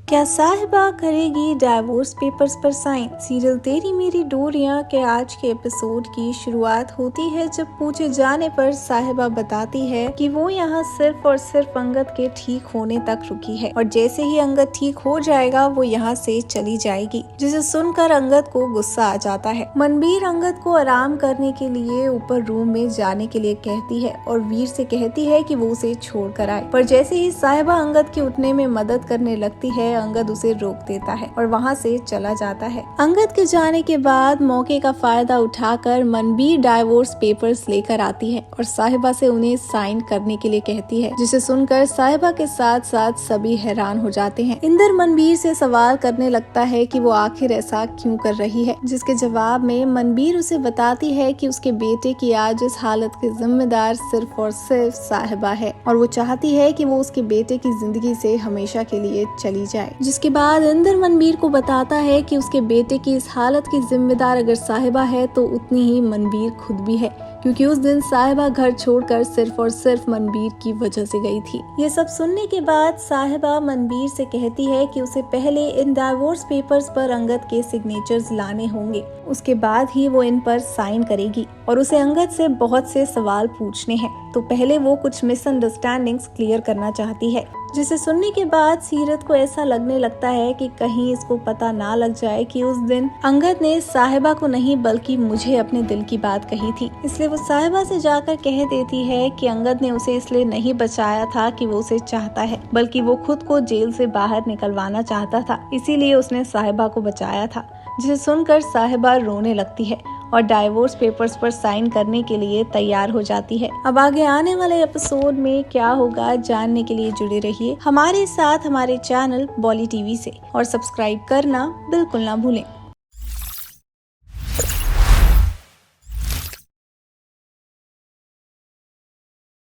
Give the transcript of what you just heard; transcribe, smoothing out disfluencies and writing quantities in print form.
क्या साहिबा करेगी डाइवोर्स पेपर्स पर साइन। सीरियल तेरी मेरी डोरियां के आज के एपिसोड की शुरुआत होती है जब पूछे जाने पर साहिबा बताती है कि वो यहाँ सिर्फ और सिर्फ अंगद के ठीक होने तक रुकी है और जैसे ही अंगद ठीक हो जाएगा वो यहाँ से चली जाएगी, जिसे सुनकर अंगद को गुस्सा आ जाता है। मनबीर अंगद को आराम करने के लिए ऊपर रूम में जाने के लिए कहती है और वीर से कहती है कि वो उसे छोड़ कर आए, पर जैसे ही साहिबा अंगद के उठने में मदद करने लगती है अंगद उसे रोक देता है और वहाँ से चला जाता है। अंगद के जाने के बाद मौके का फायदा उठाकर मनबीर डाइवोर्स पेपर्स लेकर आती है और साहिबा से उन्हें साइन करने के लिए कहती है, जिसे सुनकर साहिबा के साथ साथ सभी हैरान हो जाते हैं। इंदर मनबीर से सवाल करने लगता है कि वो आखिर ऐसा क्यों कर रही है, जिसके जवाब में मनबीर उसे बताती है कि उसके बेटे की आज इस हालत के जिम्मेदार सिर्फ और सिर्फ साहिबा है और वो चाहती है कि वो उसके बेटे की जिंदगी से हमेशा के लिए चली जाए। जिसके बाद इंदर मनबीर को बताता है कि उसके बेटे की इस हालत की जिम्मेदार अगर साहिबा है तो उतनी ही मनबीर खुद भी है, क्योंकि उस दिन साहिबा घर छोड़कर सिर्फ और सिर्फ मनबीर की वजह से गई थी। ये सब सुनने के बाद साहिबा मनबीर से कहती है कि उसे पहले इन डाइवोर्स पेपर्स पर अंगद के सिग्नेचर्स लाने होंगे, उसके बाद ही वो इन पर साइन करेगी और उसे अंगद से बहुत से सवाल पूछने हैं, तो पहले वो कुछ मिसअंडरस्टैंडिंग्स क्लियर करना चाहती है। जिसे सुनने के बाद सीरत को ऐसा लगने लगता है कि कहीं इसको पता ना लग जाए कि उस दिन अंगद ने साहिबा को नहीं बल्कि मुझे अपने दिल की बात कही थी, इसलिए वो साहिबा से जाकर कह देती है कि अंगद ने उसे इसलिए नहीं बचाया था कि वो उसे चाहता है, बल्कि वो खुद को जेल से बाहर निकलवाना चाहता था, इसीलिए उसने साहिबा को बचाया था। जिसे सुनकर साहिबा रोने लगती है और डाइवोर्स पेपर्स पर साइन करने के लिए तैयार हो जाती है। अब आगे आने वाले एपिसोड में क्या होगा जानने के लिए जुड़े रहिए हमारे साथ हमारे चैनल बॉली टीवी से और सब्सक्राइब करना बिल्कुल ना भूलें।